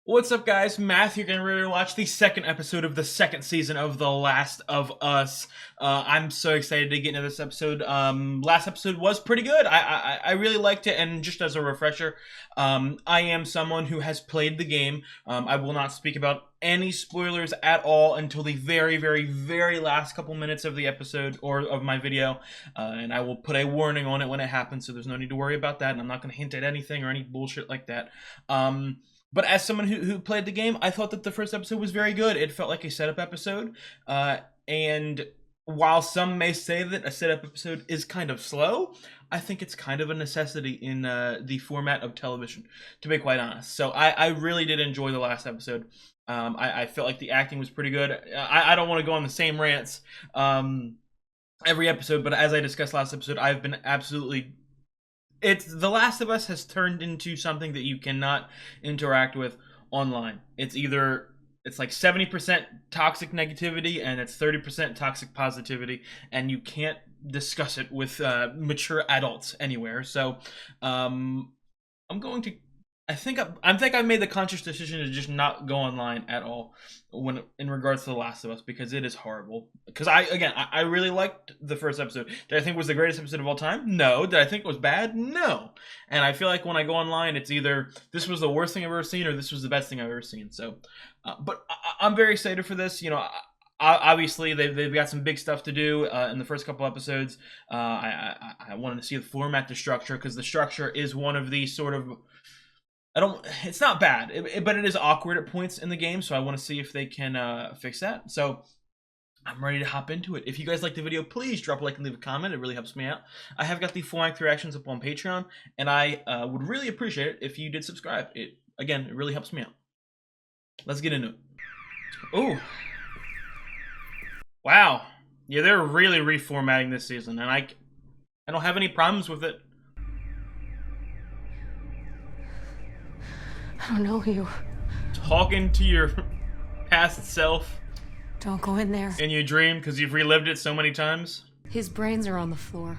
What's up, guys? Matthew here, ready to watch the second episode of the second season of The Last of Us. I'm so excited to get into this episode. Last episode was pretty good. I really liked it, and just as a refresher, I am someone who has played the game. I will not speak about any spoilers at all until the very, very, very last couple minutes of the episode or of my video, and I will put a warning on it when it happens, so there's no need to worry about that, and I'm not going to hint at anything or any bullshit like that. But as someone who played the game, I thought that the first episode was very good. It felt like a setup episode. And while some may say that a setup episode is kind of slow, I think it's kind of a necessity in the format of television, to be quite honest. So I really did enjoy the last episode. I felt like the acting was pretty good. I don't want to go on the same rants every episode, but as I discussed last episode, I've been absolutely... The Last of Us has turned into something that you cannot interact with online. It's like 70% toxic negativity and it's 30% toxic positivity, and you can't discuss it with mature adults anywhere. So I'm going to I think I made the conscious decision to just not go online at all when in regards to The Last of Us, because it is horrible. Because I really liked the first episode. Did I think it was the greatest episode of all time? No. Did I think it was bad? No. And I feel like when I go online, it's either this was the worst thing I've ever seen or this was the best thing I've ever seen. So, but I'm very excited for this. You know, obviously they've got some big stuff to do in the first couple episodes. I wanted to see the format, the structure, because the structure is one of the sort of... it's not bad, but it is awkward at points in the game, so I want to see if they can fix that. So I'm ready to hop into it. If you guys like the video, please drop a like and leave a comment. It really helps me out. I have got the full length reactions up on Patreon, and I would really appreciate it if you did subscribe. It really helps me out. Let's get into it. Ooh. Wow. Yeah, they're really reformatting this season, and I don't have any problems with it. I don't know you. Talking to your past self. Don't go in there. In your dream, because you've relived it so many times. His brains are on the floor.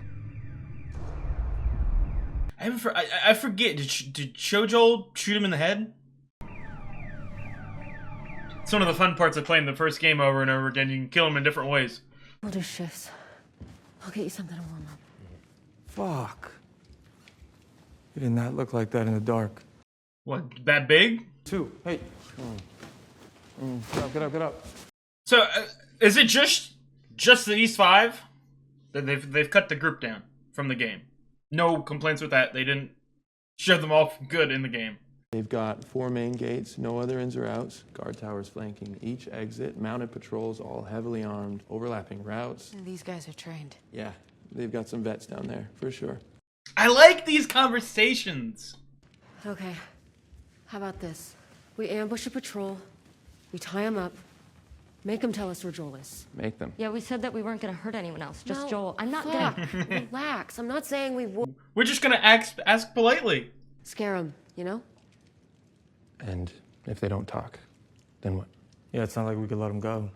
I forget. Did Shojol shoot him in the head? It's one of the fun parts of playing the first game over and over again. You can kill him in different ways. We'll do shifts. I'll get you something to warm up. Fuck. You did not look like that in the dark. What, that big? Two. Hey. Get up, get up. So, is it just these five? They've cut the group down from the game. No complaints with that. They didn't show them all good in the game. They've got 4 main gates, no other ins or outs, guard towers flanking each exit, mounted patrols, all heavily armed, overlapping routes. And these guys are trained. Yeah, they've got some vets down there, for sure. I like these conversations. Okay. How about this? We ambush a patrol, we tie him up, make him tell us where Joel is. Make them. Yeah, we said that we weren't gonna hurt anyone else, just No, Joel. I'm not fuck. gonna... Relax. I'm not saying we will We're just gonna ask politely. scare him, you know? And if they don't talk, then what? Yeah, it's not like we could let him go.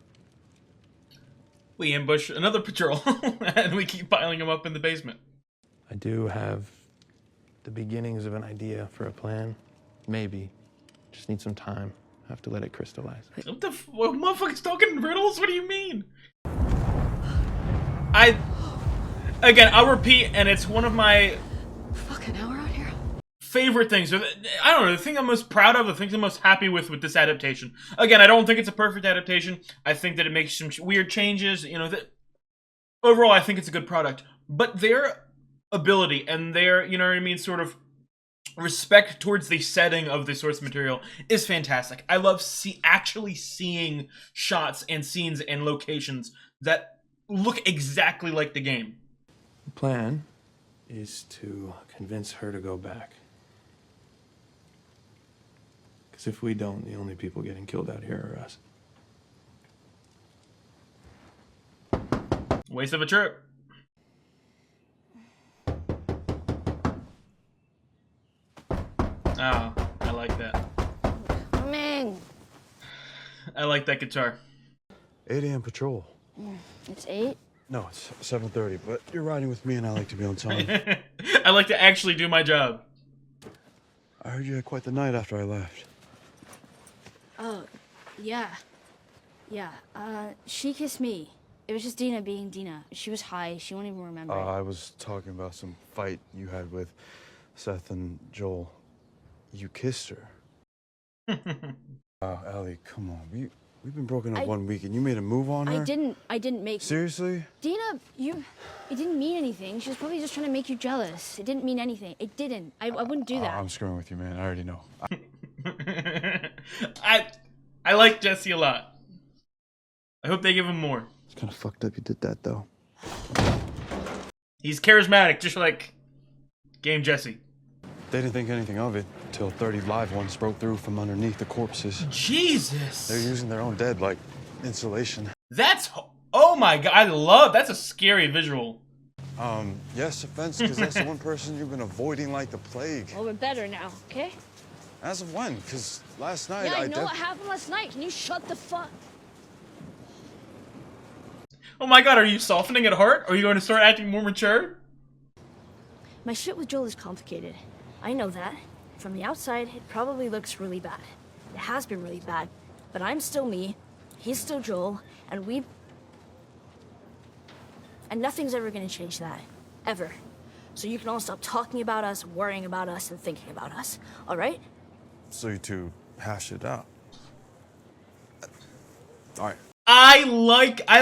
We ambush another patrol, and we keep piling them up in the basement. I do have the beginnings of an idea for a plan. Maybe. Just need some time. Have to let it crystallize. What the what, motherfuckers talking in riddles? What do you mean? Again, I'll repeat, and it's one of my Fucking hour out here. favorite things. I don't know, the thing I'm most proud of, the thing I'm most happy with this adaptation. Again, I don't think it's a perfect adaptation. I think that it makes some weird changes. You know, overall, I think it's a good product. But their ability and their, you know what I mean, sort of respect towards the setting of the source material is fantastic. I love actually seeing shots and scenes and locations that look exactly like the game. The plan is to convince her to go back. Because if we don't, the only people getting killed out here are us. Waste of a trip. Oh, I like that. Man! I like that guitar. 8 a.m. patrol. It's 8? No, it's 7:30, but you're riding with me and I like to be on time. I like to actually do my job. I heard you had quite the night after I left. Oh, yeah. Yeah, she kissed me. It was just Dina being Dina. She was high. She won't even remember it. I was talking about some fight you had with Seth and Joel. You kissed her. Ellie, come on. We've been broken up 1 week and you made a move on her? I didn't make... Seriously? Dina, it didn't mean anything. She was probably just trying to make you jealous. It didn't mean anything. It didn't. I wouldn't do that. I'm screwing with you, man. I already know. I like Jesse a lot. I hope they give him more. It's kind of fucked up you did that, though. He's charismatic, just like Game Jesse. They didn't think anything of it till 30 live ones broke through from underneath the corpses. Jesus. They're using their own dead like insulation. That's... Oh my god, that's a scary visual. Yes, offense, because that's the one person you've been avoiding like the plague. Well, we're better now, okay? As of when? Because last night Yeah, I know what happened last night. Can you shut the fuck... Oh my god, are you softening at heart? Are you going to start acting more mature? My shit with Joel is complicated. I know that. From the outside, it probably looks really bad. It has been really bad. But I'm still me, he's still Joel, and nothing's ever gonna change that. Ever. So you can all stop talking about us, worrying about us, and thinking about us. Alright? So you two hash it out. Alright. I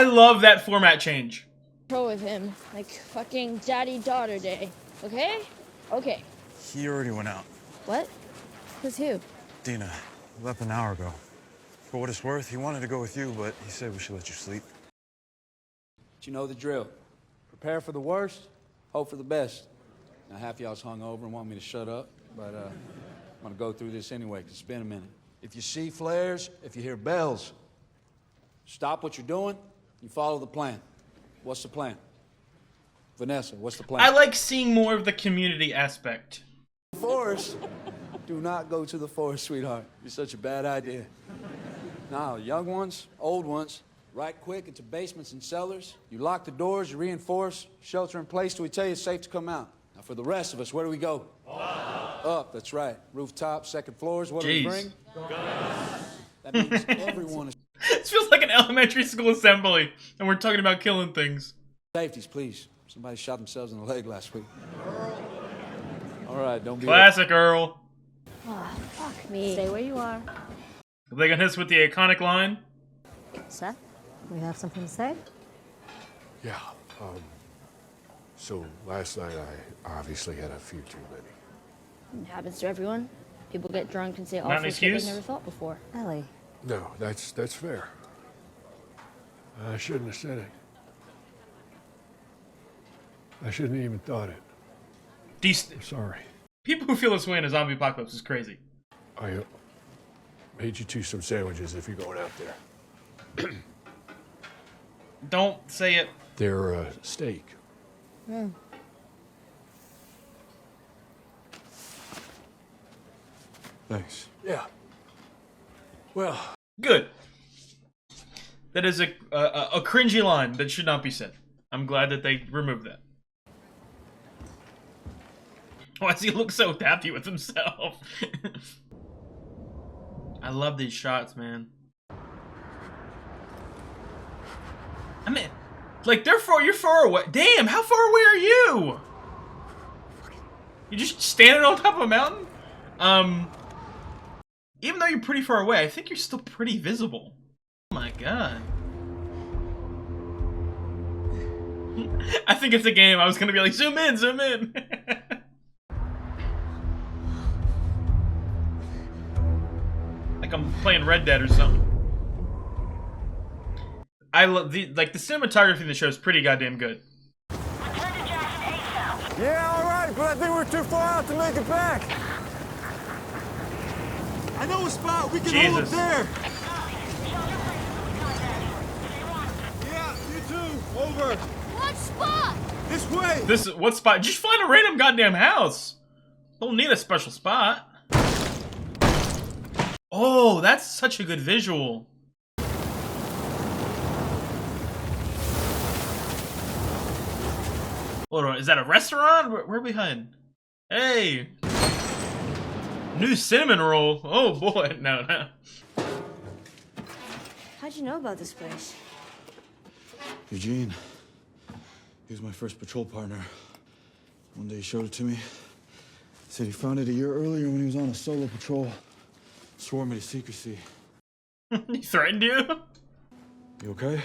love that format change. Pro with him. Like fucking daddy-daughter day. Okay? Okay. He already went out. What? With who? Dina, left an hour ago. For what it's worth, he wanted to go with you, but he said we should let you sleep. But you know the drill. Prepare for the worst, hope for the best. Now, half y'all's hung over and want me to shut up, but I'm gonna go through this anyway, because it's been a minute. If you see flares, if you hear bells, stop what you're doing, you follow the plan. What's the plan? Vanessa, what's the plan? I like seeing more of the community aspect. Forest? Do not go to the forest, sweetheart. It's such a bad idea. Now, young ones, old ones, right quick into basements and cellars. You lock the doors, you reinforce, shelter in place till we tell you it's safe to come out. Now, for the rest of us, where do we go? Up, that's right. Rooftop, second floors, what do we bring? Guns. That means everyone is... This feels like an elementary school assembly, and we're talking about killing things. Safeties, please. Somebody shot themselves in the leg last week. All right, don't be... Classic Earl. Oh, fuck me. Stay where you are. Are they gonna hit us with the iconic line? Seth, we have something to say? Yeah, so last night I obviously had a few too many. It happens to everyone. People get drunk and say Not awful an shit they've excuse? never thought before. Ellie, No, that's fair. I shouldn't have said it. I shouldn't have even thought it. I'm sorry. People who feel this way in a zombie apocalypse is crazy. I made you two some sandwiches if you're going out there. Don't say it. They're steak. Thanks. Yeah. Well, Good. That is a cringy line that should not be said. I'm glad that they removed that. Why does he look so happy with himself? I love these shots, man. I mean, like you're far away. Damn, how far away are you? You just standing on top of a mountain? Even though you're pretty far away, I think you're still pretty visible. Oh my god. I think it's a game. I was gonna be like, zoom in, zoom in. Like I'm playing Red Dead or something. I love the cinematography in the show is pretty goddamn good. Yeah, all right, but I think we're too far out to make it back. I know a spot. We can hold up Jesus. there. Yeah, you too. Over. What spot? This way. This what spot? Just find a random goddamn house. Don't need a special spot. Oh, that's such a good visual. Hold on, is that a restaurant? Where are we heading? Hey! New cinnamon roll. Oh boy, no. How'd you know about this place? Eugene. He was my first patrol partner. One day he showed it to me. Said he found it a year earlier when he was on a solo patrol. Swore me to secrecy. He threatened you? You okay?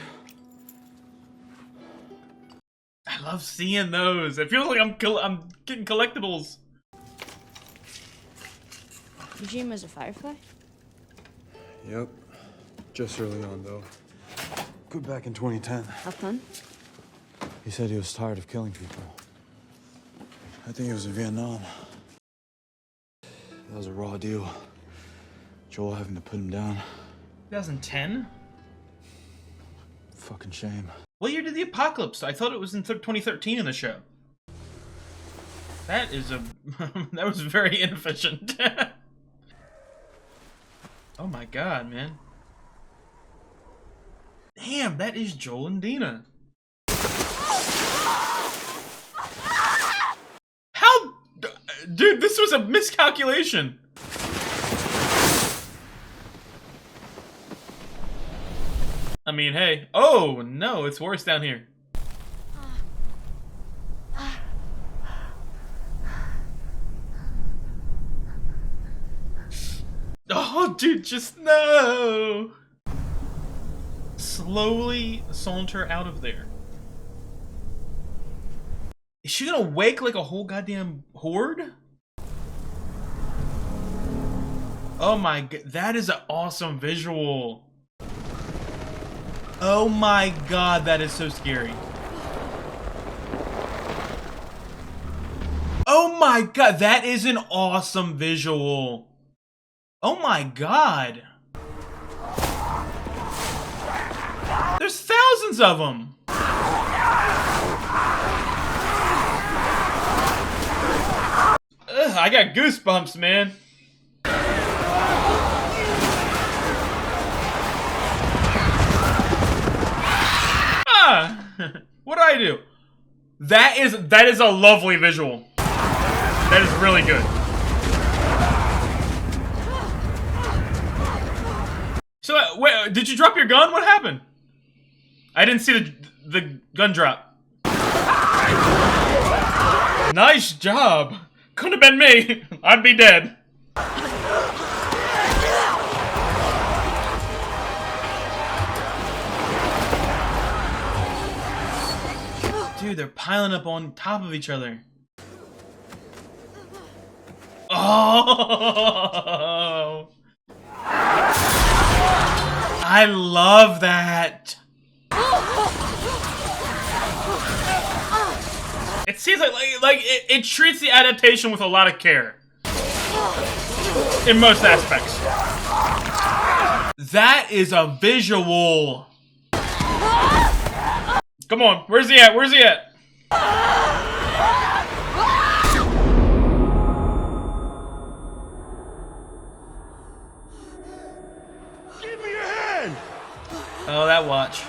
I love seeing those. It feels like I'm getting collectibles. Eugene was a Firefly? Yep. Just early on, though. Good back in 2010. Have fun? He said he was tired of killing people. I think he was in Vietnam. That was a raw deal. Joel having to put him down. 2010? Fucking shame. What year did the apocalypse? I thought it was in 2013 in the show. That is a... that was very inefficient. Oh my god, man. Damn, that is Joel and Dina. How... Dude, this was a miscalculation. I mean, hey. Oh, no, it's worse down here. Oh, dude, just no. Slowly saunter out of there. Is she gonna wake like a whole goddamn horde? Oh my god, that is an awesome visual. Oh my god, that is so scary. Oh my god, that is an awesome visual. Oh my god. There's thousands of them. Ugh, I got goosebumps, man. What did I do? That is a lovely visual. That is really good. So wait, did you drop your gun? What happened? I didn't see the gun drop. Nice job. Could have been me. I'd be dead. Dude, they're piling up on top of each other. Oh! I love that. It seems like it treats the adaptation with a lot of care. In most aspects. That is a visual. Come on, where's he at? Where's he at? Give me your hand! Oh, that watch.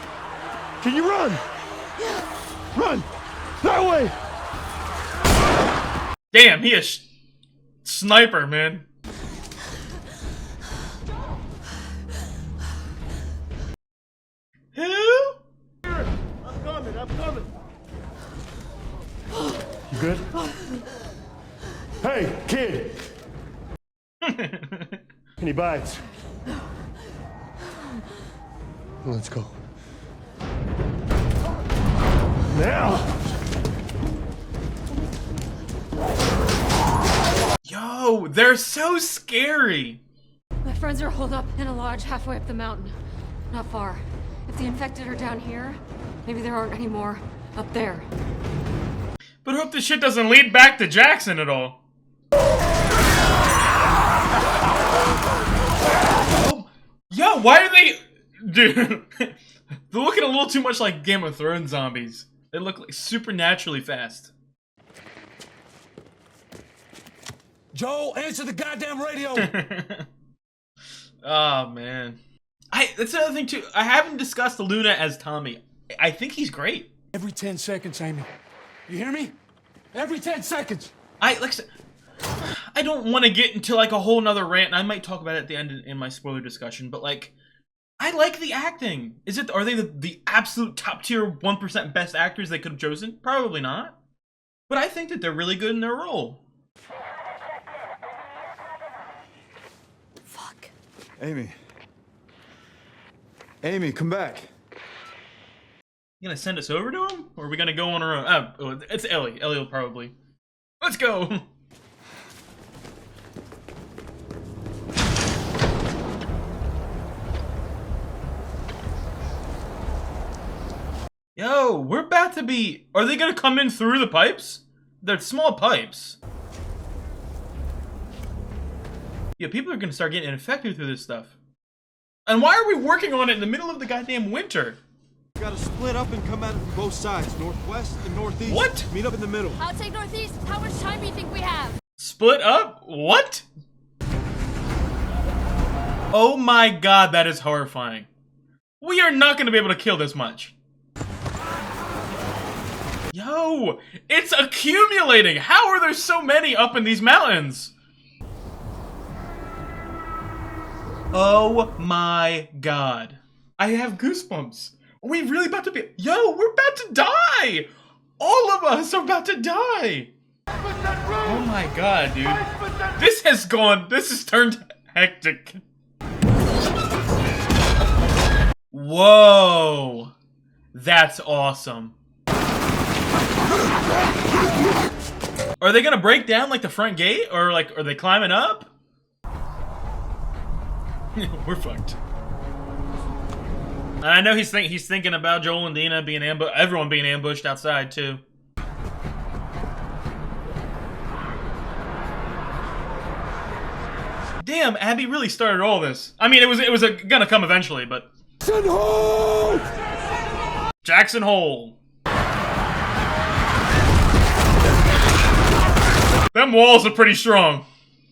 Can you run? Run! That way! Damn, he is sniper, man. Who? I'm coming. You good? Hey, kid! Any bites? Let's go. Now! Yo, they're so scary. My friends are holed up in a lodge halfway up the mountain. Not far. If the infected are down here, maybe there aren't any more up there. But hope this shit doesn't lead back to Jackson at all. Oh, yo, why are they... Dude, they're looking a little too much like Game of Thrones zombies. They look like supernaturally fast. Joel, answer the goddamn radio! Oh, man. That's another thing, too. I haven't discussed Luna as Tommy. I think he's great. Every 10 seconds, Amy. You hear me? Every 10 seconds! I don't want to get into, like, a whole nother rant, and I might talk about it at the end in my spoiler discussion, but, like, I like the acting. Are they the absolute top tier 1% best actors they could have chosen? Probably not. But I think that they're really good in their role. Fuck. Amy. Amy, come back. You gonna send us over to him? Or are we gonna go on our own? Oh, it's Ellie. Ellie will probably. Let's go! Yo, we're about to be... Are they gonna come in through the pipes? They're small pipes. Yeah, people are gonna start getting infected through this stuff. And why are we working on it in the middle of the goddamn winter? We gotta split up and come at it from both sides, northwest and northeast. What? Meet up in the middle. I'll take northeast. How much time do you think we have? Split up? What? Oh my god, that is horrifying. We are not gonna be able to kill this much. Yo, it's accumulating! How are there so many up in these mountains? Oh my god. I have goosebumps. Are we really about to be... Yo, we're about to die! All of us are about to die! Oh my god, dude. This has turned hectic. Whoa. That's awesome. Are they gonna break down like the front gate? Or like, are they climbing up? We're fucked. And I know he's thinking about Joel and Dina being everyone being ambushed outside too. Damn, Abby really started all this. I mean, it was gonna come eventually, but Jackson Hole! Jackson Hole. Them walls are pretty strong.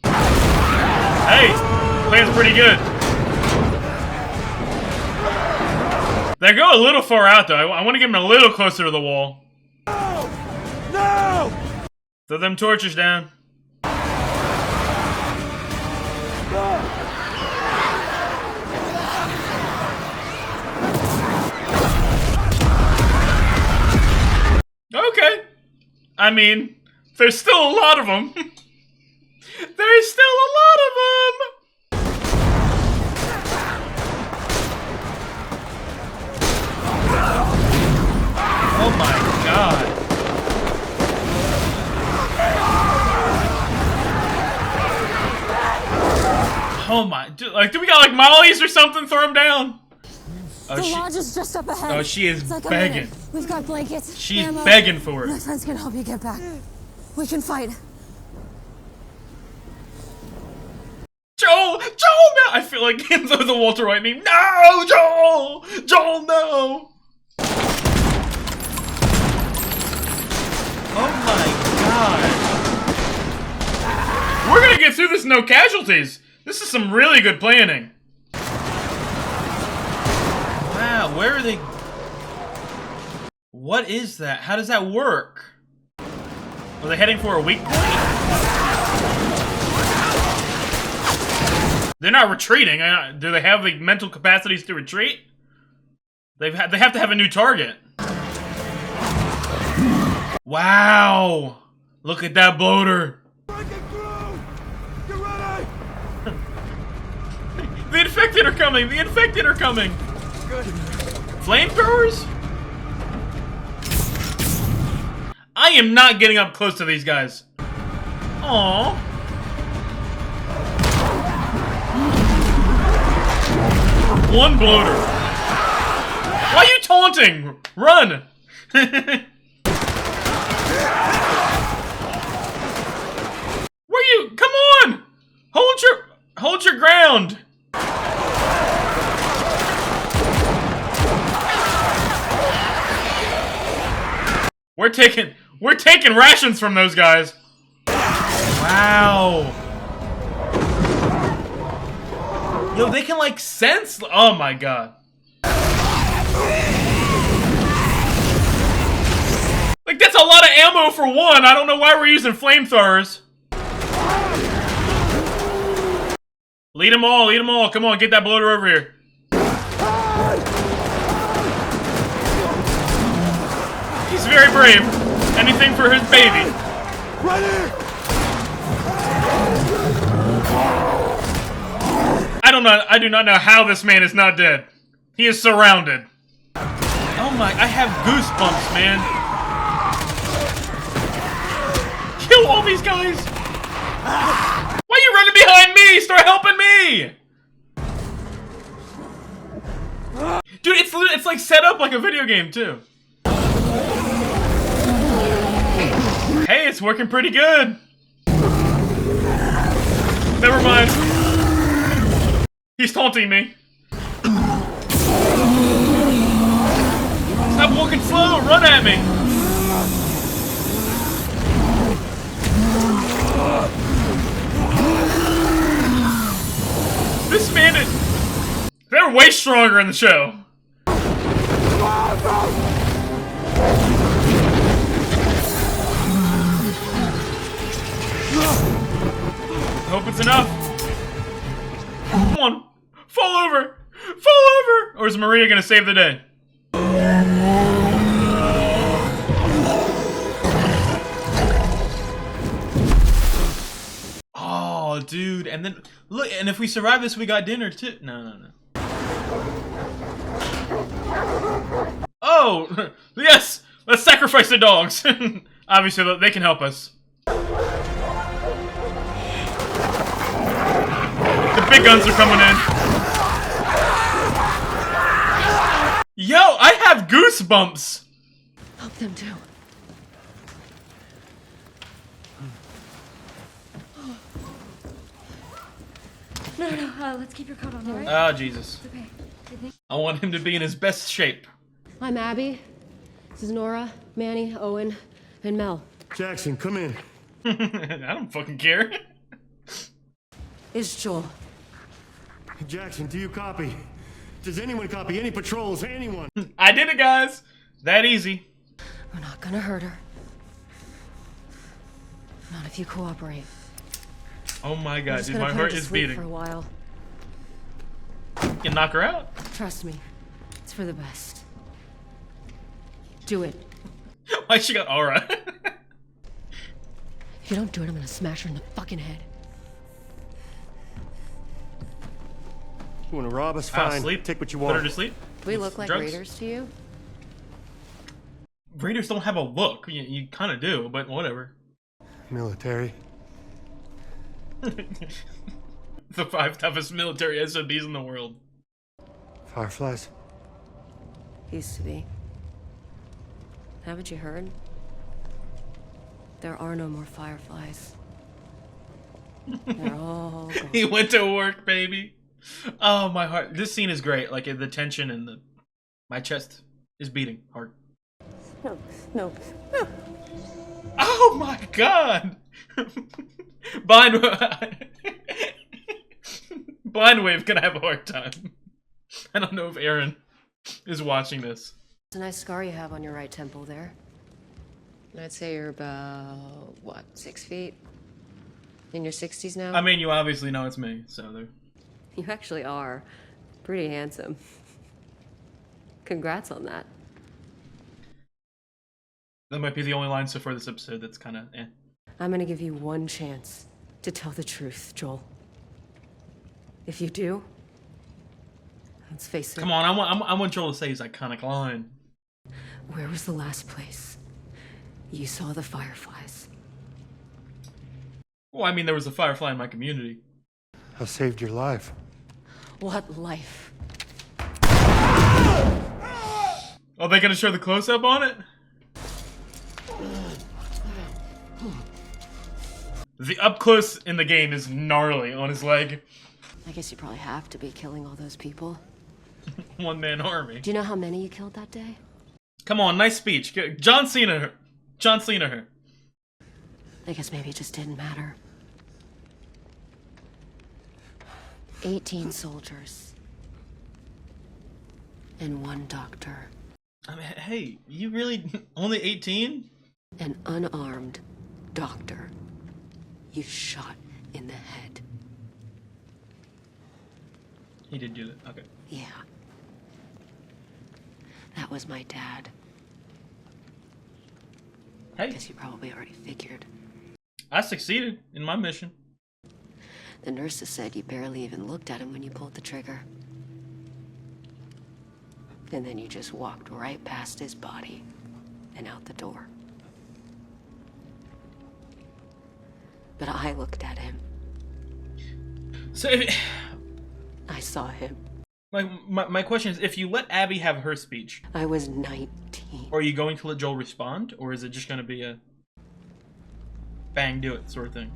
Hey, plan's pretty good. They go a little far out though. I want to get them a little closer to the wall. No! No! Throw them torches down. Okay. I mean, there's still a lot of them. There's still a lot of them. Oh my god. Oh my, do we got like mollies or something? Throw them down. Oh, The lodge is just up ahead. Oh, she is It's like a begging. minute. We've got blankets. She's ammo. begging for My it. friends can help you get back. We can fight. Joel! Joel, no! I feel like the Walter White meme. No, Joel! Joel, no! Oh my god. We're gonna get through this no casualties. This is some really good planning. Wow, where are they? What is that? How does that work? Are they heading for a weak point? They're not retreating. Do they have the mental capacities to retreat? They have to have a new target. Wow! Look at that bloater. Breaking through! Get ready! The infected are coming! The infected are coming! Good. Flamethrowers? I am not getting up close to these guys. Aww. One bloater. Why are you taunting? Run! Where you? Come on! Hold your ground! We're taking rations from those guys. Wow. Yo, they can like sense. Oh my god. Like that's a lot of ammo for one. I don't know why we're using flamethrowers. Lead them all. Come on, get that bloater over here. He's very brave. Anything for his baby. Right here! I do not know how this man is not dead. He is surrounded. Oh my, I have goosebumps, man. Kill all these guys. Why are you running behind me? Start helping me. Dude, it's like set up like a video game too. Hey, it's working pretty good. Never mind. He's taunting me. Stop walking slow, run at me. This man is... They're way stronger in the show. Hope it's enough. Come on. Fall over. Fall over. Or is Maria gonna save the day? Oh, dude. And then, look, and if we survive this, we got dinner too. No. Oh, yes. Let's sacrifice the dogs. Obviously, they can help us. The big guns are coming in. Yo, I have goosebumps. Help them too. No, let's keep your coat on, alright? Oh, Jesus. Okay. I want him to be in his best shape. I'm Abby. This is Nora, Manny, Owen, and Mel. Jackson, come in. I don't fucking care. It's Joel. Jackson, do you copy? Does anyone copy? Any patrols? Anyone? I did it, guys. That easy. We're not gonna hurt her. Not if you cooperate. Oh my I'm god, just dude, gonna my put her heart to is sleep beating. for a while. You can knock her out. Trust me. It's for the best. Do it. Why she got aura? If you don't do it, I'm gonna smash her in the fucking head. You wanna rob us? Ah, Fine. sleep. Take what you Put her want. to sleep. Do we look like Drugs? raiders to you? Raiders don't have a look. You kind of do, but whatever. Military. The 5 toughest military SOBs in the world. Fireflies. Used to be. Haven't you heard? There are no more fireflies. They're all gone. He went to work, baby. Oh, my heart. This scene is great. Like, the tension and my chest is beating hard. No. Oh my god! Blind Wave gonna have a hard time. I don't know if Aaron is watching this. It's a nice scar you have on your right temple there. I'd say you're about, what, 6 feet? In your 60s now? I mean, you obviously know it's me, so there. You actually are. Pretty handsome. Congrats on that. That might be the only line so far this episode that's kind of eh. I'm gonna give you one chance to tell the truth, Joel. If you do, let's face it. Come on, I want Joel to say his iconic line. Where was the last place you saw the fireflies? Well, I mean, there was a firefly in my community. I saved your life. What life? Are they gonna show the close-up on it? The up close in the game is gnarly on his leg. I guess you probably have to be killing all those people. One-man army. Do you know how many you killed that day? Come on, nice speech. John Cena her. John Cena her. I guess maybe it just didn't matter. 18 soldiers. And 1 doctor. I mean, hey, you really only 18? An unarmed doctor. You shot in the head. He did do that. Okay. Yeah. That was my dad. Hey. Because you probably already figured. I succeeded in my mission. The nurses said you barely even looked at him when you pulled the trigger. And then you just walked right past his body and out the door. But I looked at him. So, I saw him. my question is, if you let Abby have her speech, I was 19. are you going to let Joel respond, or is it just going to be a bang, do it sort of thing?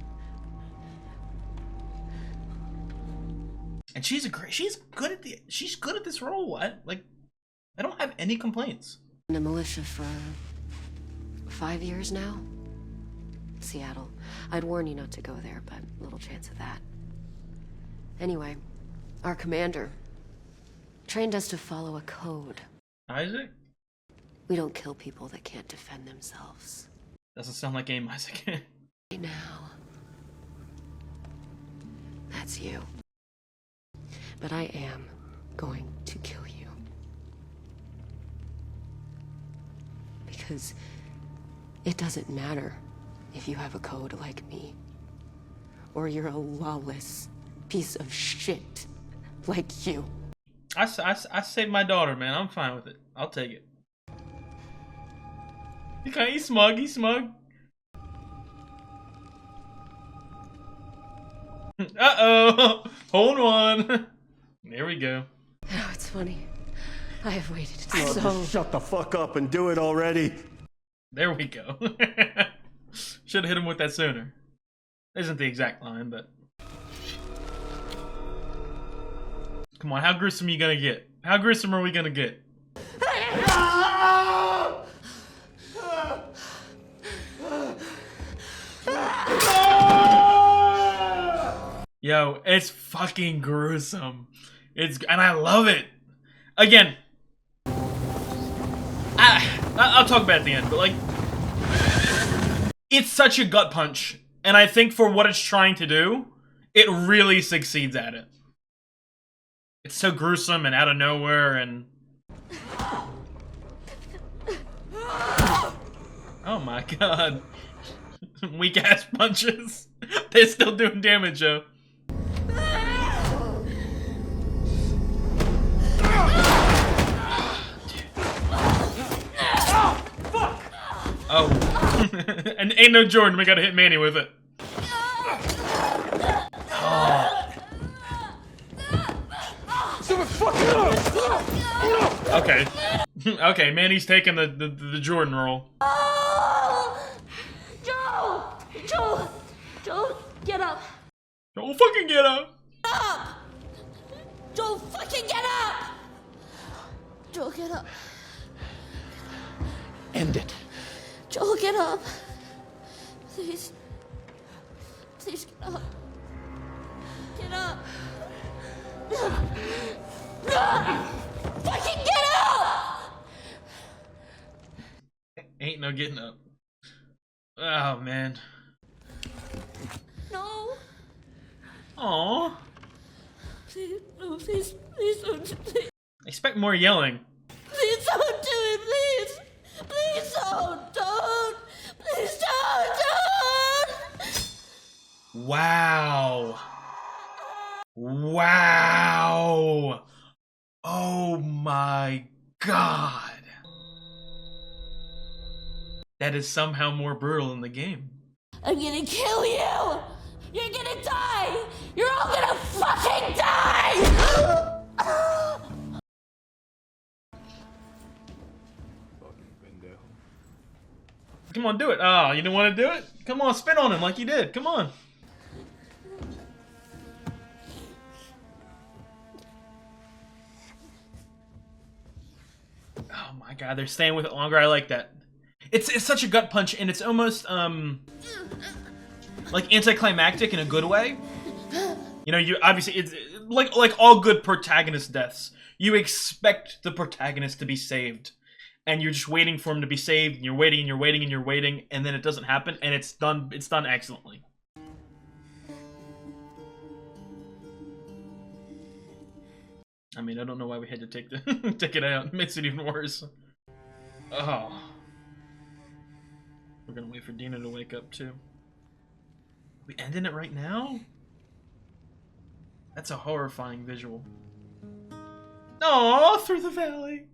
And she's good at this role. I don't have any complaints. In the militia for 5 years now. Seattle. I'd warn you not to go there, but little chance of that. Anyway, our commander trained us to follow a code. Isaac? We don't kill people that can't defend themselves. Doesn't sound like AIM Isaac. Now, that's you. But I am going to kill you. Because it doesn't matter if you have a code like me, or you're a lawless piece of shit like you. I saved my daughter, man. I'm fine with it. I'll take it. He's smug. He's smug. Uh-oh. Hold on. There we go. Oh, it's funny. I have waited Oh, so... just shut the fuck up and do it already. There we go. Should have hit him with that sooner. Isn't the exact line, but... Come on, how gruesome are you gonna get? How gruesome are we gonna get? Yo, it's fucking gruesome. And I love it. Again, I'll talk about it at the end, but like, it's such a gut punch, and I think for what it's trying to do, it really succeeds at it. It's so gruesome and out of nowhere, and oh my god, weak ass punches. They're still doing damage, though. Oh, and ain't no Jordan, we gotta hit Manny with it. Oh. Okay. Okay, Manny's taking the Jordan role. Joel, get up. Joel, fucking get up. Joel, fucking get up. Joel, get up. End it. Joel, get up. Please. Please get up. Get up. Fucking get up! Ain't no getting up. Oh, man. No. Aww. Please, no, please don't. Please, Expect more yelling. please don't do it, please. Please don't. Please don't. Wow. Wow. Oh my god. That is somehow more brutal in the game. I'm gonna kill you. You're gonna die. You're all gonna fucking die. Come on, do it. Oh, you didn't want to do it? Come on, spit on him like you did. Come on. Oh my god, they're staying with it longer. I like that. It's such a gut punch, and it's almost like anticlimactic in a good way. You know, you obviously it's like all good protagonist deaths. You expect the protagonist to be saved, and you're just waiting for him to be saved, and you're waiting and you're waiting and you're waiting, and then it doesn't happen, and it's done excellently. I mean, I don't know why we had to take it out. It makes it even worse. Oh. We're gonna wait for Dina to wake up too. We ending it right now? That's a horrifying visual. Oh, Through the Valley.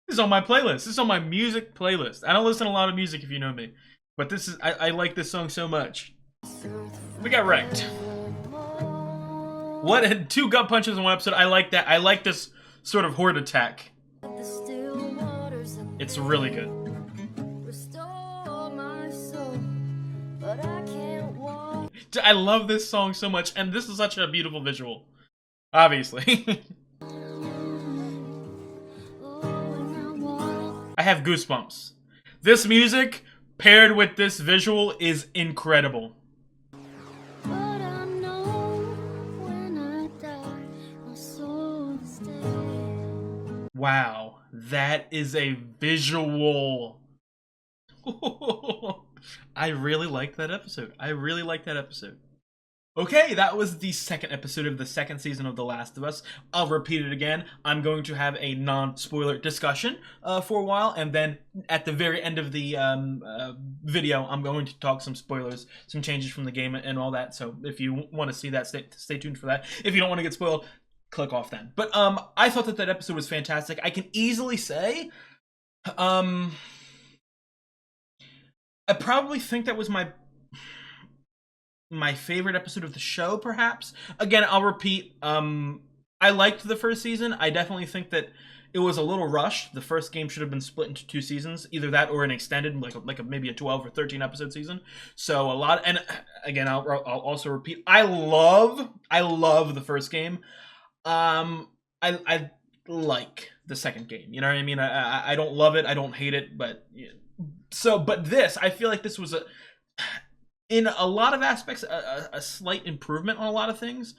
This is on my playlist. This is on my music playlist. I don't listen to a lot of music if you know me. But this is, I like this song so much. We got wrecked. What? 2 gut punches in one episode. I like that. I like this sort of horde attack. It's really good. I love this song so much, and this is such a beautiful visual. Obviously. I have goosebumps. This music paired with this visual is incredible. Wow, that is a visual. I really liked that episode. I really liked that episode. Okay, that was the second episode of the second season of The Last of Us. I'll repeat it again. I'm going to have a non-spoiler discussion for a while, and then at the very end of the video, I'm going to talk some spoilers, some changes from the game and all that. So if you want to see that, stay tuned for that. If you don't want to get spoiled, click off then. But I thought that episode was fantastic. I can easily say, I probably think that was my favorite episode of the show, perhaps. Again, I'll repeat, I liked the first season. I definitely think that it was a little rushed. The first game should have been split into 2 seasons, either that or an extended, maybe a 12 or 13 episode season. So a lot, and again, I'll also repeat, I love the first game. I like the second game. You know what I mean? I don't love it. I don't hate it, but but this, I feel like this was in a lot of aspects, a slight improvement on a lot of things.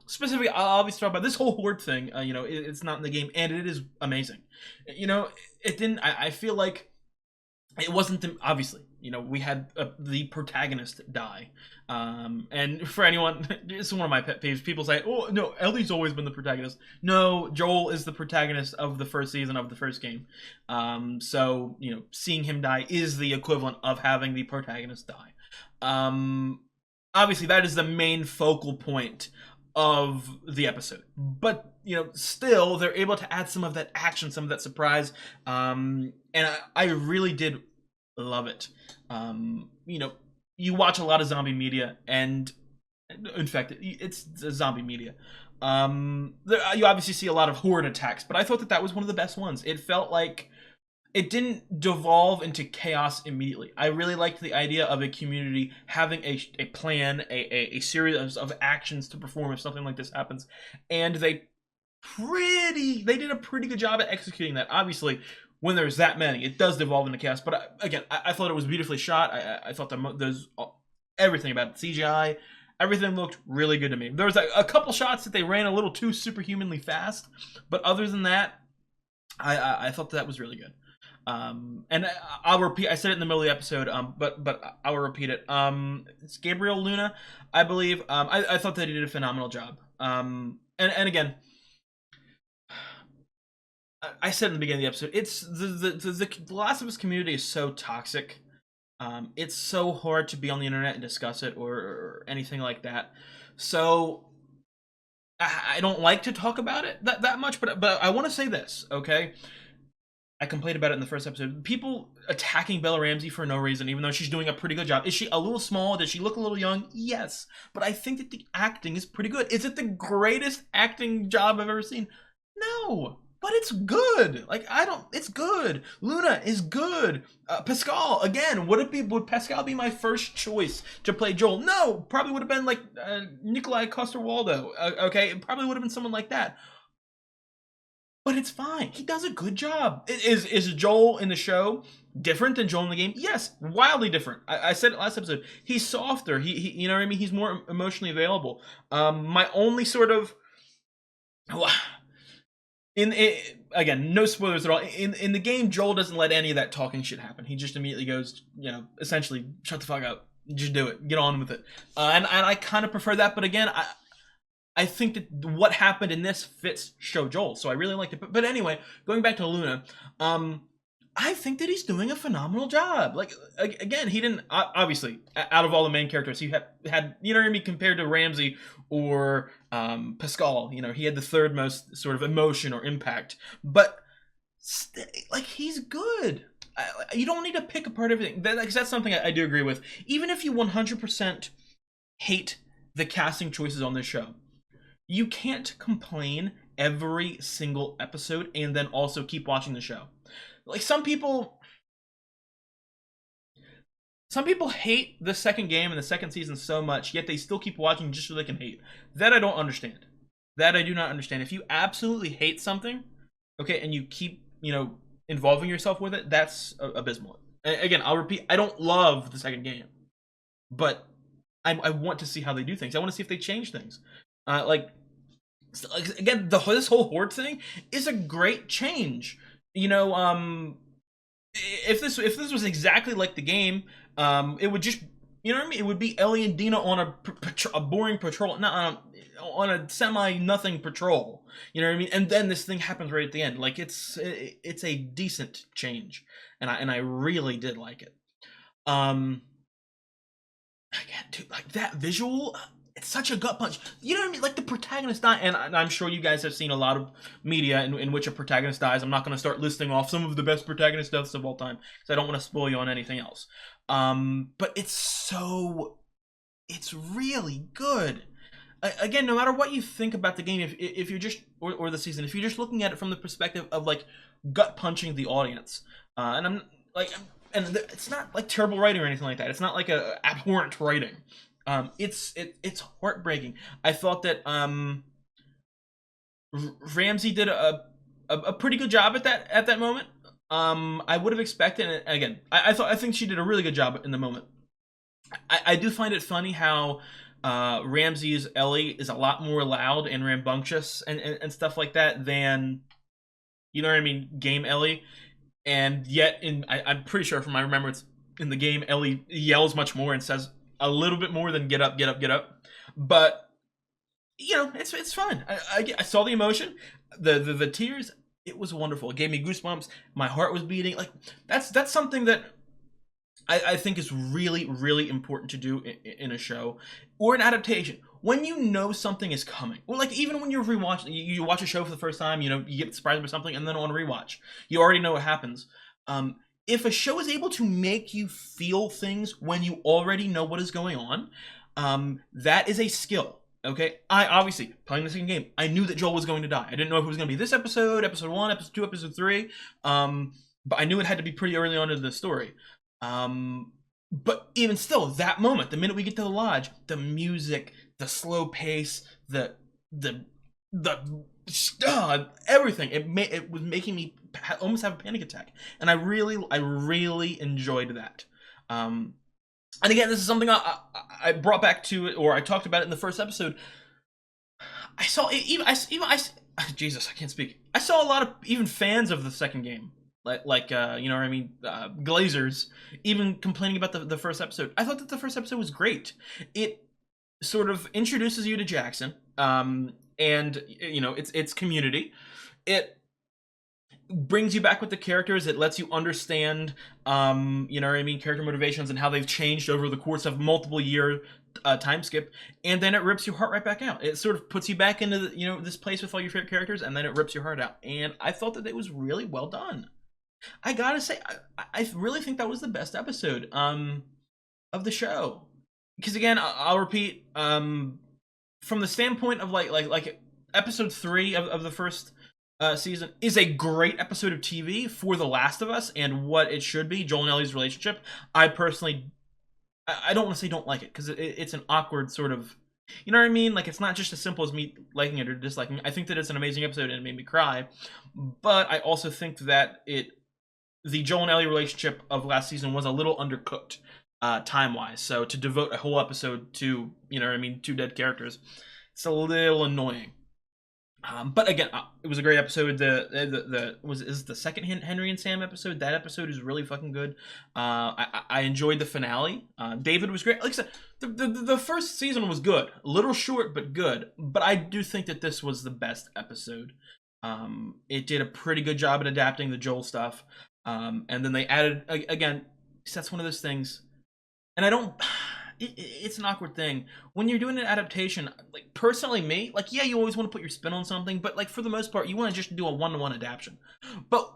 Specifically, I'll obviously talk about this whole horde thing. It's not in the game, and it is amazing. It didn't. I feel like it wasn't obviously. We had the protagonist die, and for anyone, it's one of my pet peeves. People say, "Oh no, Ellie's always been the protagonist." No, Joel is the protagonist of the first season of the first game. So seeing him die is the equivalent of having the protagonist die. Obviously that is the main focal point of the episode, but still they're able to add some of that action, some of that surprise, and I really did love it. You watch a lot of zombie media, and in fact it's zombie media. You obviously see a lot of horde attacks, but I thought that was one of the best ones. It felt like it didn't devolve into chaos immediately. I really liked the idea of a community having a plan, a series of actions to perform if something like this happens. And they did a pretty good job at executing that. Obviously, when there's that many, it does devolve into chaos. But again, I thought it was beautifully shot. I thought there's everything about it. CGI, everything looked really good to me. There was a couple shots that they ran a little too superhumanly fast. But other than that, I thought that was really good. And I'll repeat, I said it in the middle of the episode, but I'll repeat it. It's Gabriel Luna, I believe. I thought that he did a phenomenal job. And again, I said in the beginning of the episode, it's the Last of Us community is so toxic. It's so hard to be on the internet and discuss it or anything like that. So I don't like to talk about it that much, but I want to say this, okay? I complained about it in the first episode. People attacking Bella Ramsey for no reason, even though she's doing a pretty good job. Is she a little small? Does she look a little young? Yes. But I think that the acting is pretty good. Is it the greatest acting job I've ever seen? No. But it's good. It's good. Luna is good. Pascal, again, would Pascal be my first choice to play Joel? No. Probably would have been like Nikolai Coster-Waldau. Okay? It probably would have been someone like that. But it's fine. He does a good job. Is Joel in the show different than Joel in the game? Yes, wildly different. I said it last episode. He's softer. He you know what I mean? He's more emotionally available. My only sort of again, no spoilers at all. In the game, Joel doesn't let any of that talking shit happen. He just immediately goes, essentially, shut the fuck up. Just do it. Get on with it. And I kind of prefer that. But again, I think that what happened in this fits Show Joel, so I really liked it. But anyway, going back to Luna, I think that he's doing a phenomenal job. Like, again, he didn't, obviously, out of all the main characters, he had you know what I mean, compared to Ramsey or Pascal, you know, he had the third most sort of emotion or impact. But, like, he's good. You don't need to pick apart everything. That's something I do agree with. Even if you 100% hate the casting choices on this show, you can't complain every single episode and then also keep watching the show. Like, some people hate the second game and the second season so much, yet they still keep watching just so they can hate. That I don't understand. That I do not understand. If you absolutely hate something, okay, and you keep, you know, involving yourself with it, that's abysmal. Again, I'll repeat, I don't love the second game, but I want to see how they do things. I want to see if they change things. Again, this whole horde thing is a great change. You know, if this was exactly like the game, it would just, you know what I mean? It would be Ellie and Dina on a boring patrol, not on a semi-nothing patrol. You know what I mean? And then this thing happens right at the end. Like, it's a decent change, and I really did like it. Again, dude, like that visual. It's such a gut punch. You know what I mean? Like, the protagonist die, and I'm sure you guys have seen a lot of media in which a protagonist dies. I'm not going to start listing off some of the best protagonist deaths of all time, because I don't want to spoil you on anything else. But it's really good. Again, no matter what you think about the game, if you're just, or the season, if you're just looking at it from the perspective of, like, gut punching the audience, and I'm like, and it's not like terrible writing or anything like that. It's not like a abhorrent writing. It's heartbreaking. I thought that Ramsey did a pretty good job at that moment. I would have expected, and again, I think she did a really good job in the moment. I do find it funny how Ramsey's Ellie is a lot more loud and rambunctious and stuff like that than, you know what I mean, game Ellie. And yet, I'm pretty sure from my remembrance, in the game, Ellie yells much more and says a little bit more than get up, get up, get up. But, you know, it's fun. I saw the emotion, the tears. It was wonderful. It gave me goosebumps. My heart was beating. Like, that's something that I think is really, really important to do in a show or an adaptation. When you know something is coming, or like even when you're rewatching, you watch a show for the first time, you know, you get surprised by something, and then on rewatch, you already know what happens. If a show is able to make you feel things when you already know what is going on, that is a skill. Okay, I obviously, playing the second game, I knew that Joel was going to die. I didn't know if it was going to be this episode, episode 1, episode 2, episode 3, but I knew it had to be pretty early on in the story. But even still, that moment, the minute we get to the lodge, the music, the slow pace, the everything, it was making me almost have a panic attack, and I really enjoyed that. And again, this is something I brought back to it, or I talked about it in the first episode. I saw Jesus, I can't speak. I saw a lot of even fans of the second game, like you know what I mean, Glazers, even complaining about the first episode. I thought that the first episode was great. It sort of introduces you to Jackson, and you know, it's community. It brings you back with the characters. It lets you understand, you know what I mean, character motivations and how they've changed over the course of multiple year time skip, and then it rips your heart right back out. It sort of puts you back into the, you know, this place with all your favorite characters, and then it rips your heart out. And I thought that it was really well done. I gotta say, I really think that was the best episode of the show. Because again, I'll repeat, from the standpoint of like episode 3 of the first season is a great episode of TV for The Last of Us and what it should be, Joel and Ellie's relationship. I personally, I don't want to say don't like it, because it's an awkward sort of, you know what I mean? Like, it's not just as simple as me liking it or disliking it. I think that it's an amazing episode and it made me cry. But I also think that the Joel and Ellie relationship of last season was a little undercooked time-wise. So to devote a whole episode to, you know what I mean, 2 dead characters, it's a little annoying. But again, it was a great episode. Is the second Henry and Sam episode? That episode is really fucking good. I enjoyed the finale. David was great. Like I said, the first season was good. A little short, but good. But I do think that this was the best episode. It did a pretty good job at adapting the Joel stuff. And then they added again. That's one of those things, and I don't. It's an awkward thing when you're doing an adaptation. Like personally, me, like yeah, you always want to put your spin on something, but like for the most part, you want to just do a one-to-one adaptation. But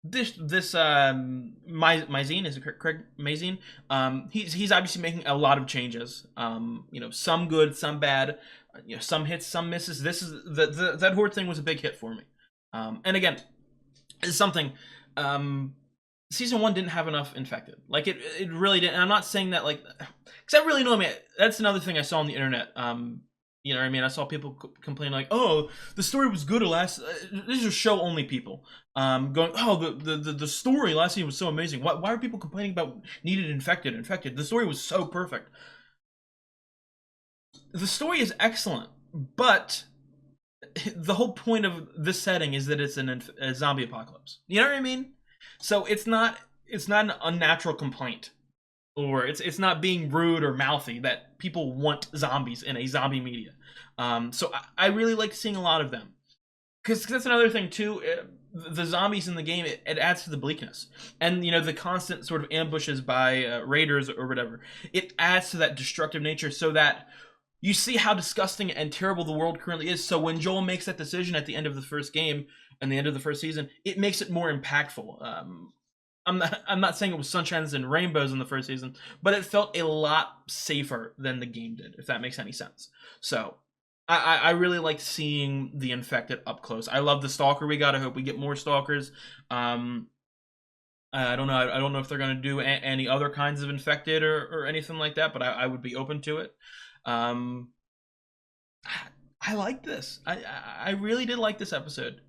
this Mazin, is it Craig Mazin? He's obviously making a lot of changes. You know, some good, some bad. You know, some hits, some misses. This is that Horde thing was a big hit for me. And again, it's something. Season 1 didn't have enough infected. Like it really didn't. And I'm not saying that like, because that really annoyed me. That's another thing I saw on the internet. You know what I mean? I saw people complain like, "Oh, the story was good last." These are show only people going, "Oh, the story last season was so amazing." Why are people complaining about needed infected? Infected. The story was so perfect. The story is excellent, but the whole point of this setting is that it's a zombie apocalypse. You know what I mean? So it's not an unnatural complaint, or it's not being rude or mouthy that people want zombies in a zombie media. So I really like seeing a lot of them, because that's another thing too. The zombies in the game, it adds to the bleakness, and you know, the constant sort of ambushes by raiders or whatever. It adds to that destructive nature, so that you see how disgusting and terrible the world currently is. So when Joel makes that decision at the end of the first game and the end of the first season, it makes it more impactful. I'm not saying it was sunshines and rainbows in the first season, but it felt a lot safer than the game did, if that makes any sense. So I really like seeing the infected up close. I love the stalker we got. I hope we get more stalkers. I don't know. I don't know if they're going to do any other kinds of infected or anything like that, but I would be open to it. I like this. I really did like this episode.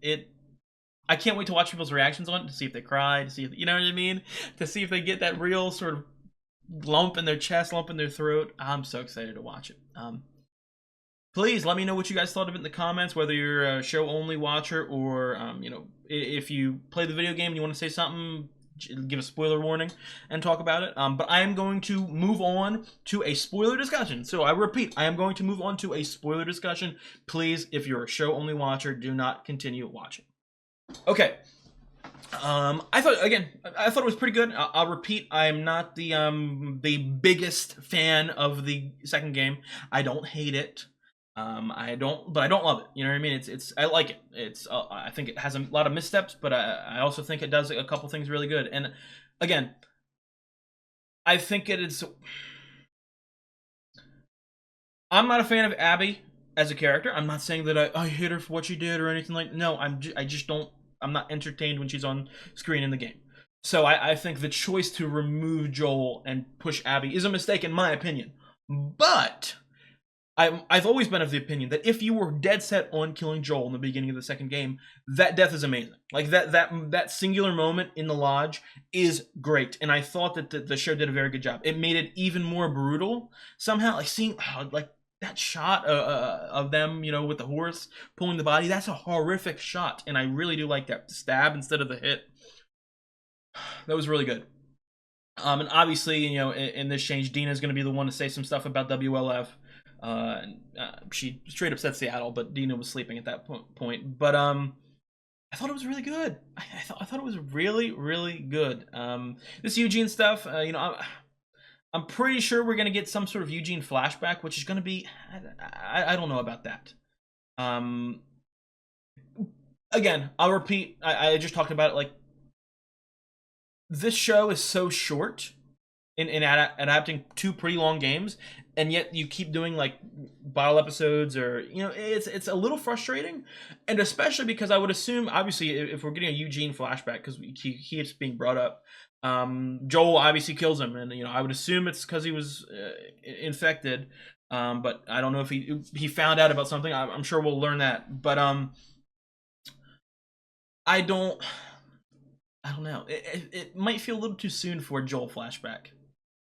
I can't wait to watch people's reactions on it, to see if they cry, to see if, you know what I mean? To see if they get that real sort of lump in their chest, lump in their throat. I'm so excited to watch it. Please let me know what you guys thought of it in the comments, whether you're a show-only watcher or, you know, if you play the video game and you want to say something, give a spoiler warning and talk about it. But I am going to move on to a spoiler discussion. So I repeat, I am going to move on to a spoiler discussion. Please, if you're a show-only watcher, do not continue watching. Okay. I thought it was pretty good. I'll repeat, I am not the biggest fan of the second game. I don't hate it. I don't love it. You know what I mean? I like it. I think it has a lot of missteps, but I also think it does a couple things really good. And again, I think it is. I'm not a fan of Abby as a character. I'm not saying that I hate her for what she did or anything like. No, I just don't. I'm not entertained when she's on screen in the game. So I think the choice to remove Joel and push Abby is a mistake in my opinion. But I've always been of the opinion that if you were dead set on killing Joel in the beginning of the second game, that death is amazing. Like that singular moment in the lodge is great, and I thought that the show did a very good job. It made it even more brutal somehow. Like seeing like that shot of them, you know, with the horse pulling the body. That's a horrific shot, and I really do like that stab instead of the hit. That was really good. And obviously, you know, in this change, Dina's going to be the one to say some stuff about WLF. She straight up said Seattle, but Dina was sleeping at that point. But I thought it was really good. I thought it was really, really good. This Eugene stuff, you know, I'm pretty sure we're gonna get some sort of Eugene flashback, which is gonna be, I don't know about that. Again, I'll repeat. I just talked about it. Like, this show is so short in adapting two pretty long games, and yet you keep doing like bottle episodes, or you know, it's a little frustrating, and especially because I would assume, obviously, if we're getting a Eugene flashback, because he keeps being brought up, Joel obviously kills him, and you know, I would assume it's because he was infected, but I don't know if he found out about something. I'm sure we'll learn that, but I don't know. It might feel a little too soon for a Joel flashback.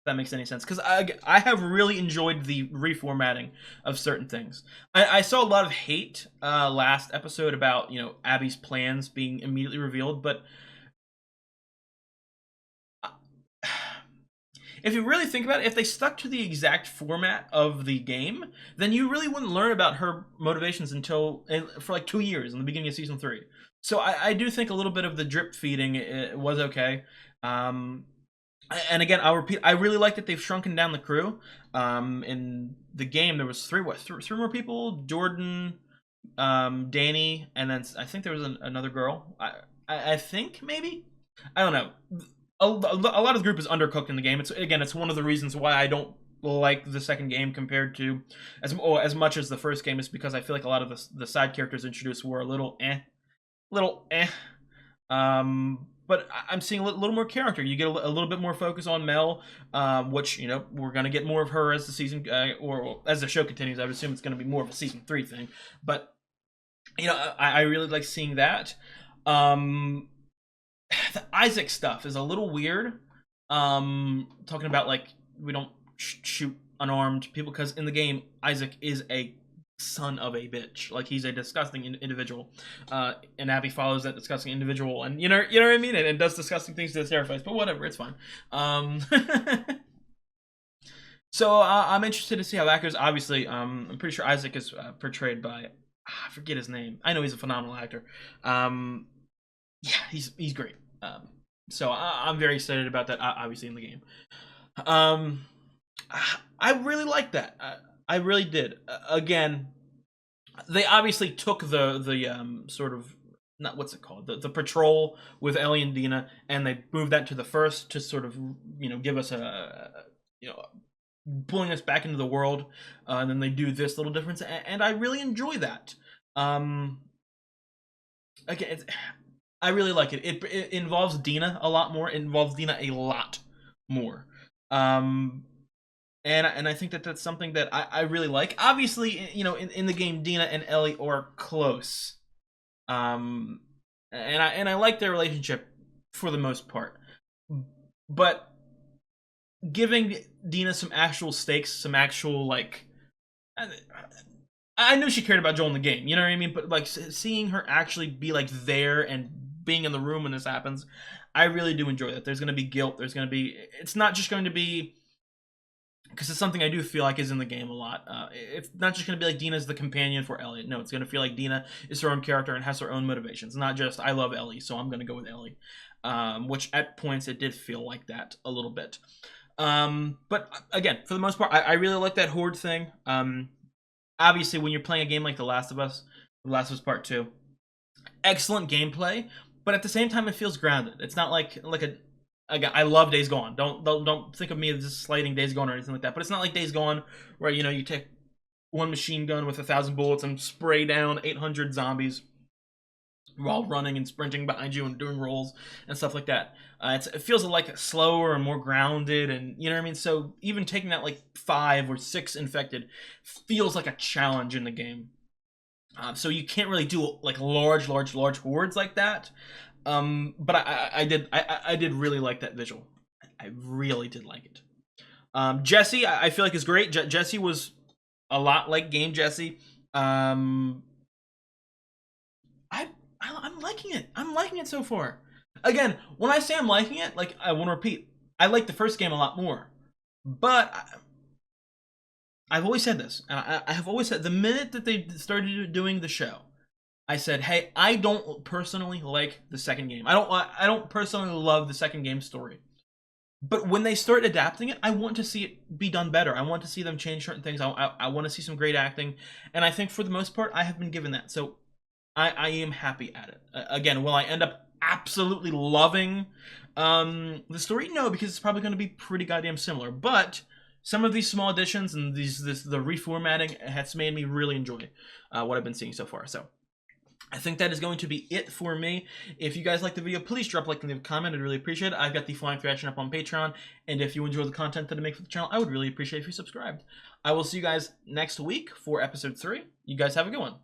If that makes any sense, because I have really enjoyed the reformatting of certain things. I saw a lot of hate last episode about, you know, Abby's plans being immediately revealed, but if you really think about it, if they stuck to the exact format of the game, then you really wouldn't learn about her motivations until for like 2 years in the beginning of season 3. So I do think a little bit of the drip feeding was okay. And again, I'll repeat, I really like that they've shrunken down the crew. In the game, there was three more people: Jordan, Danny, and then I think there was another girl. I think maybe, I don't know. A lot of the group is undercooked in the game. It's one of the reasons why I don't like the second game compared to as much as the first game, is because I feel like a lot of the side characters introduced were a little eh. But I'm seeing a little more character. You get a little bit more focus on Mel, which, you know, we're gonna get more of her as the season or as the show continues. I would assume it's gonna be more of a season 3 thing. But you know, I really like seeing that. The Isaac stuff is a little weird. Talking about like we don't shoot unarmed people, because in the game Isaac is a son of a bitch. Like, he's a disgusting individual, and Abby follows that disgusting individual, and you know what I mean, and does disgusting things to his terrifies. But whatever, it's fine. So I'm interested to see how that goes. Obviously, I'm pretty sure Isaac is portrayed by I forget his name. I know he's a phenomenal actor. Yeah, he's great. So I'm very excited about that. Obviously in the game. I really like that. I really did. Again, they obviously took the sort of, not what's it called, the patrol with Ellie and Dina, and they moved that to the first to sort of, you know, give us pulling us back into the world, and then they do this little difference, and I really enjoy that. Again, I really like it. It involves Dina a lot more. It involves Dina a lot more. And I think that's something that I really like. Obviously, you know, in the game, Dina and Ellie are close. And I like their relationship for the most part. But giving Dina some actual stakes, some actual, like, I knew she cared about Joel in the game, you know what I mean? But like seeing her actually be like there and being in the room when this happens, I really do enjoy that. There's going to be guilt. There's going to be, it's not just going to be, because it's something I do feel like is in the game a lot. It's not just going to be like Dina's the companion for Ellie. No, it's going to feel like Dina is her own character and has her own motivations. Not just, I love Ellie, so I'm going to go with Ellie. Which at points it did feel like that a little bit. But again, for the most part, I really like that horde thing. Obviously, when you're playing a game like The Last of Us Part 2, excellent gameplay, but at the same time, it feels grounded. It's not like I love Days Gone. Don't think of me as just slighting Days Gone or anything like that. But it's not like Days Gone, where, you know, you take one machine gun with 1,000 bullets and spray down 800 zombies while running and sprinting behind you and doing rolls and stuff like that. It feels like slower and more grounded, and you know what I mean. So even taking out like 5 or 6 infected feels like a challenge in the game. So you can't really do like large hordes like that. But I did really like that visual. I really did like it. Jesse, I feel like is great. Jesse was a lot like game Jesse. I'm liking it. I'm liking it so far. Again, when I say I'm liking it, like, I want to repeat, I like the first game a lot more. But I've always said this, and I have always said, the minute that they started doing the show, I said, hey, I don't personally like the second game. I don't personally love the second game story. But when they start adapting it, I want to see it be done better. I want to see them change certain things. I want to see some great acting. And I think for the most part, I have been given that. So I am happy at it. Again, will I end up absolutely loving the story? No, because it's probably going to be pretty goddamn similar. But some of these small additions and the reformatting has made me really enjoy what I've been seeing so far. So I think that is going to be it for me. If you guys like the video, please drop a like and leave a comment. I'd really appreciate it. I've got the Flying Through Action up on Patreon. And if you enjoy the content that I make for the channel, I would really appreciate if you subscribed. I will see you guys next week for episode 3. You guys have a good one.